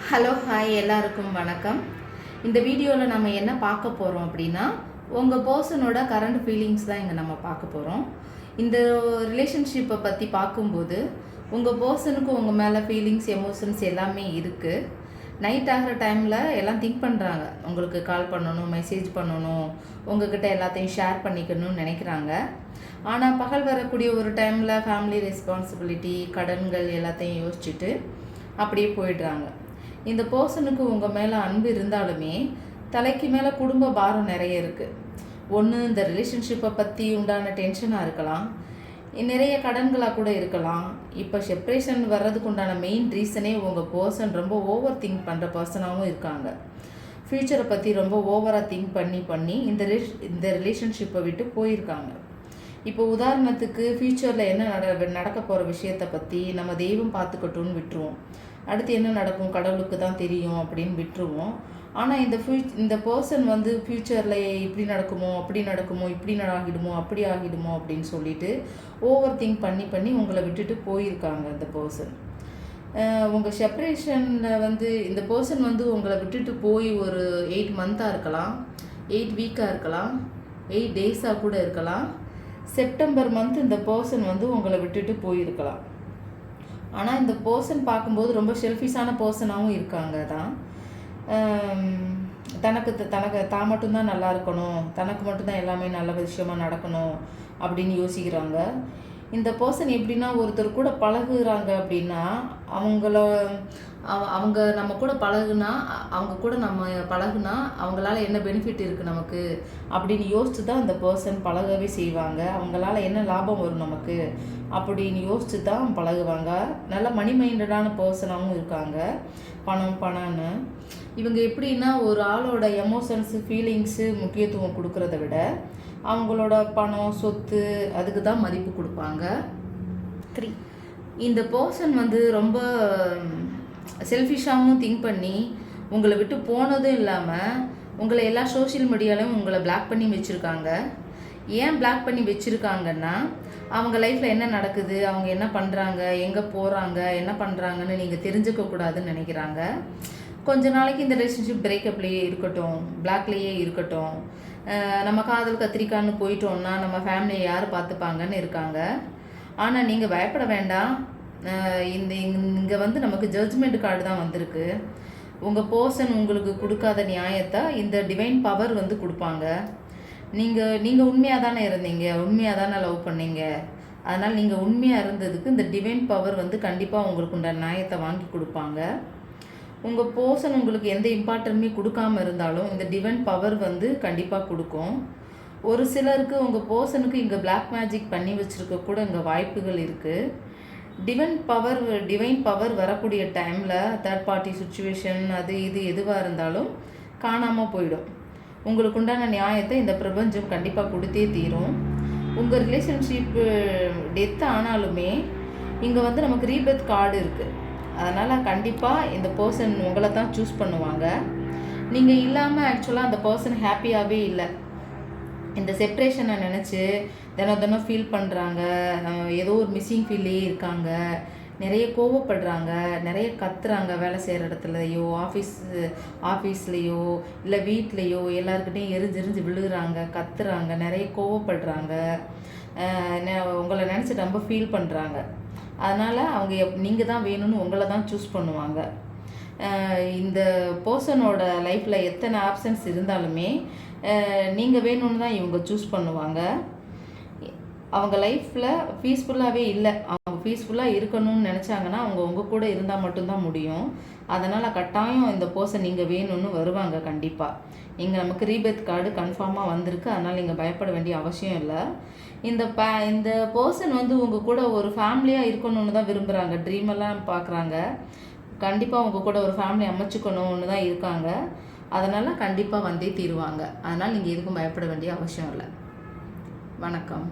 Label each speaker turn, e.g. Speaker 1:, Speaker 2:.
Speaker 1: Hello hi எல்லாருக்கும் வணக்கம். இந்த வீடியோவில் நம்ம என்ன பார்க்க போகிறோம் அப்படின்னா, உங்கள் பர்சனோட கரண்ட் ஃபீலிங்ஸ் தான் இங்கே நம்ம பார்க்க போகிறோம். இந்த ரிலேஷன்ஷிப்பை பற்றி பார்க்கும்போது உங்கள் பர்சனுக்கு உங்கள் மேலே ஃபீலிங்ஸ் எமோஷன்ஸ் எல்லாமே இருக்குது. நைட் ஆகிற டைமில் எல்லாம் திங்க் பண்ணுறாங்க, உங்களுக்கு கால் பண்ணணும், மெசேஜ் பண்ணணும், உங்ககிட்ட எல்லாத்தையும் ஷேர் பண்ணிக்கணும்னு நினைக்கிறாங்க. ஆனால் பகல் வரக்கூடிய ஒரு டைமில் ஃபேமிலி ரெஸ்பான்சிபிலிட்டி, கடன்கள் எல்லாத்தையும் யோசிச்சுட்டு அப்படியே போயிடுறாங்க. இந்த பர்சனுக்கு உங்கள் மேலே அன்பு இருந்தாலுமே தலைக்கு மேலே குடும்ப பாரம் நிறைய இருக்குது. ஒன்று இந்த ரிலேஷன்ஷிப்பை பற்றி உண்டான டென்ஷனாக இருக்கலாம், நிறைய கடன்களாக கூட இருக்கலாம். இப்போ செப்ரேஷன் வர்றதுக்கு உண்டான மெயின் ரீசனே உங்கள் பர்சன் ரொம்ப ஓவர் திங்க் பண்ணுற பர்சனாகவும் இருக்காங்க. ஃப்யூச்சரை பற்றி ரொம்ப ஓவராக திங்க் பண்ணி இந்த ரிலேஷன்ஷிப்பை விட்டு போயிருக்காங்க. இப்போ உதாரணத்துக்கு ஃப்யூச்சரில் என்ன நடக்க போகிற விஷயத்தை பற்றி நம்ம தெய்வம் பார்த்துக்கட்டும்னு விட்டுருவோம். அடுத்து என்ன நடக்கும் கடவுளுக்கு தான் தெரியும் அப்படின்னு விட்டுருவோம். ஆனால் இந்த பர்சன் ஃப்யூச்சரில் இப்படி நடக்குமோ, அப்படி நடக்குமோ, இப்படி ஆகிடுமோ, அப்படி ஆகிடுமோ அப்படின்னு சொல்லிட்டு ஓவர் திங்க் பண்ணி உங்களை விட்டுட்டு போயிருக்காங்க. இந்த பர்சன் உங்கள் செப்பரேஷனில் இந்த பர்சன் உங்களை விட்டுட்டு போய் ஒரு 8 மந்த்தாக இருக்கலாம், 8 வீக்காக இருக்கலாம், 8 டேஸாக கூட இருக்கலாம். செப்டம்பர் மந்த் இந்த பர்சன் உங்களை விட்டுட்டு போயிருக்கலாம். ஆனால் இந்த பர்சன் பார்க்கும்போது ரொம்ப செல்ஃபிஷான பர்சனாகவும் இருக்காங்க தான். தான் மட்டும்தான் நல்லா இருக்கணும், தனக்கு மட்டும்தான் எல்லாமே நல்ல விஷயமாக நடக்கணும் அப்படின்னு யோசிக்கிறாங்க. இந்த பர்சன் எப்படின்னா, ஒருத்தர் கூட பழகுறாங்க அப்படின்னா அவங்க நம்ம கூட பழகுனா அவங்களால என்ன பெனிஃபிட் இருக்குது நமக்கு அப்படின்னு யோசித்து தான் இந்த பர்சன் பழகவே செய்வாங்க. அவங்களால என்ன லாபம் வரும் நமக்கு அப்படின்னு யோசித்து தான் பழகுவாங்க. நல்ல மணி மைண்டடான பர்சனாகவும் இருக்காங்க. பணம்னு இவங்க எப்படின்னா, ஒரு ஆளோட எமோஷன்ஸு ஃபீலிங்ஸு முக்கியத்துவம் கொடுக்குறத விட அவங்களோட பணம் சொத்து அதுக்கு தான் மதிப்பு கொடுப்பாங்க. இந்த பர்சன் ரொம்ப செல்ஃபிஷாகவும் திங்க் பண்ணி உங்களை விட்டு போனதும் இல்லாமல் உங்களை எல்லா சோஷியல் மீடியாலையும் உங்களை பிளாக் பண்ணி வச்சுருக்காங்க. ஏன் பிளாக் பண்ணி வச்சுருக்காங்கன்னா, அவங்க லைஃப்பில் என்ன நடக்குது, அவங்க என்ன பண்ணுறாங்க, எங்கே போகிறாங்க, என்ன பண்ணுறாங்கன்னு நீங்கள் தெரிஞ்சுக்கக்கூடாதுன்னு நினைக்கிறாங்க. கொஞ்ச நாளைக்கு இந்த ரிலேஷன்ஷிப் பிரேக்கப்லேயே இருக்கட்டும், பிளாக்லேயே இருக்கட்டும், நம்ம காதல் கத்திரிக்கான்னு போயிட்டோம்னா நம்ம ஃபேமிலியை யார் பார்த்துப்பாங்கன்னு இருக்காங்க. ஆனால் நீங்கள் பயப்பட வேண்டாம். இங்கே நமக்கு ஜட்ஜ்மெண்ட் கார்டு தான் வந்திருக்கு. உங்கள் பர்சன் உங்களுக்கு கொடுக்காத நியாயத்தை இந்த டிவைன் பவர் கொடுப்பாங்க. நீங்கள் உண்மையாக தானே இருந்தீங்க, உண்மையாக தானே லவ் பண்ணீங்க. அதனால் நீங்கள் உண்மையாக இருந்ததுக்கு இந்த டிவைன் பவர் கண்டிப்பாக உங்களுக்கு உண்டான நியாயத்தை வாங்கி கொடுப்பாங்க. உங்கள் பர்சன் உங்களுக்கு எந்த இம்பார்ட்டன்மே கொடுக்காமல் இருந்தாலும் இந்த டிவைன் பவர் கண்டிப்பாக கொடுக்கும். ஒரு சிலருக்கு உங்கள் பர்சனுக்கு இங்கே பிளாக் மேஜிக் பண்ணி வச்சுருக்க கூட இங்கே வாய்ப்புகள் இருக்குது. டிவைன் பவர் வரக்கூடிய டைமில் தேர்ட் பார்ட்டி சுச்சுவேஷன் அது இது எதுவாக இருந்தாலும் காணாமல் போயிடும். உங்களுக்கு உண்டான நியாயத்தை இந்த பிரபஞ்சம் கண்டிப்பாக கொடுத்தே தீரும். உங்கள் ரிலேஷன்ஷிப்பு டெத் ஆனாலுமே இங்கே நமக்கு ரீபர்த் கார்டு இருக்குது. அதனால் கண்டிப்பாக இந்த பர்சன் உங்களை தான் சூஸ் பண்ணுவாங்க. நீங்கள் இல்லாமல் ஆக்சுவலாக அந்த பர்சன் ஹாப்பியாகவே இல்லை. இந்த செப்ரேஷனை நினச்சி தினம் ஃபீல் பண்ணுறாங்க. ஏதோ ஒரு மிஸ்ஸிங் ஃபீல்லே இருக்காங்க. நிறைய கோவப்படுறாங்க, நிறைய கத்துறாங்க. வேலை செய்கிற இடத்துலையோ ஆஃபீஸ்லேயோ இல்லை வீட்லேயோ எல்லாருக்கிட்டையும் எரிஞ்சு விழுகிறாங்க, கத்துறாங்க, நிறைய கோவப்படுறாங்க. உங்களை நினச்சி ரொம்ப ஃபீல் பண்ணுறாங்க. அதனால் அவங்க நீங்கள் தான் வேணும்னு உங்களை தான் சூஸ் பண்ணுவாங்க. இந்த பர்சனோட லைஃப்பில் எத்தனை ஆப்ஷன்ஸ் இருந்தாலுமே நீங்கள் வேணும்னு தான் இவங்க சூஸ் பண்ணுவாங்க. அவங்க லைஃப்பில் பீஸ்ஃபுல்லாகவே இல்லை. அவங்க பீஸ்ஃபுல்லாக இருக்கணும்னு நினச்சாங்கன்னா அவங்க உங்கள் கூட இருந்தால் மட்டும்தான் முடியும். அதனால் கட்டாயம் இந்த பர்சன் நீங்கள் வேணும்னு வருவாங்க கண்டிப்பாக. இங்கே நமக்கு ரீபர்த் கார்டு கன்ஃபார்மாக வந்திருக்கு. அதனால் நீங்கள் பயப்பட வேண்டிய அவசியம் இல்லை. இந்த பர்சன் உங்கள் கூட ஒரு ஃபேமிலியாக இருக்கணும்னு தான் விரும்புகிறாங்க, ட்ரீமெல்லாம் பார்க்குறாங்க. கண்டிப்பாக உங்கள் கூட ஒரு ஃபேமிலி அமைச்சுக்கணும்னு தான் இருக்காங்க. அதனால் கண்டிப்பாக வந்தே தீருவாங்க. அதனால் நீங்கள் எதுக்கும் பயப்பட வேண்டிய அவசியம் இல்லை. வணக்கம்.